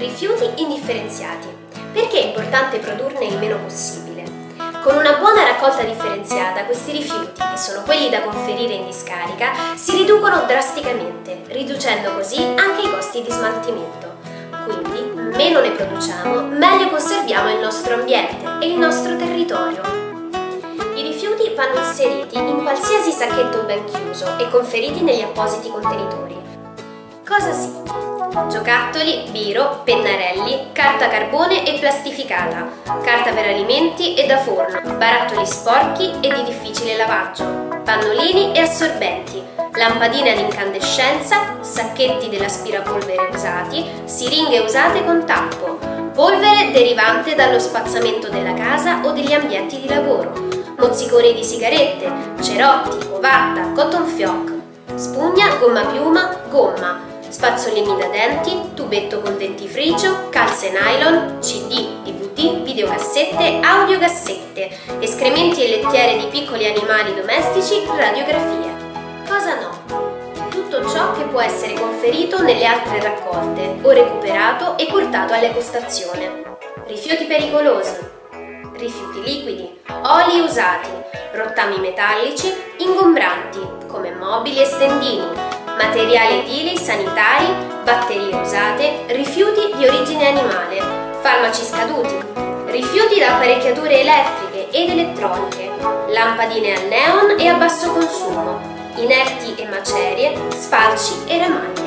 Rifiuti indifferenziati. Perché è importante produrne il meno possibile? Con una buona raccolta differenziata, questi rifiuti, che sono quelli da conferire in discarica, si riducono drasticamente, riducendo così anche i costi di smaltimento. Quindi, meno ne produciamo, meglio conserviamo il nostro ambiente e il nostro territorio. I rifiuti vanno inseriti in qualsiasi sacchetto ben chiuso e conferiti negli appositi contenitori. Cosa sì? Giocattoli, biro, pennarelli, carta carbone e plastificata, carta per alimenti e da forno, barattoli sporchi e di difficile lavaggio, pannolini e assorbenti, lampadine ad incandescenza, sacchetti dell'aspirapolvere usati, siringhe usate con tappo, polvere derivante dallo spazzamento della casa o degli ambienti di lavoro, mozziconi di sigarette, cerotti, ovatta, cotton fioc, spugna, gomma piuma, gomma, spazzolini da denti, tubetto col dentifricio, calze nylon, CD, DVD, videocassette, audiocassette, escrementi e lettiere di piccoli animali domestici, radiografie. Cosa no? Tutto ciò che può essere conferito nelle altre raccolte o recuperato e portato all'ecostazione. Rifiuti pericolosi, rifiuti liquidi, oli usati, rottami metallici, ingombranti come mobili e stendini, materiali edili, sanitari, batterie usate, rifiuti di origine animale, farmaci scaduti, rifiuti da apparecchiature elettriche ed elettroniche, lampadine a neon e a basso consumo, inerti e macerie, sfalci e ramaglie.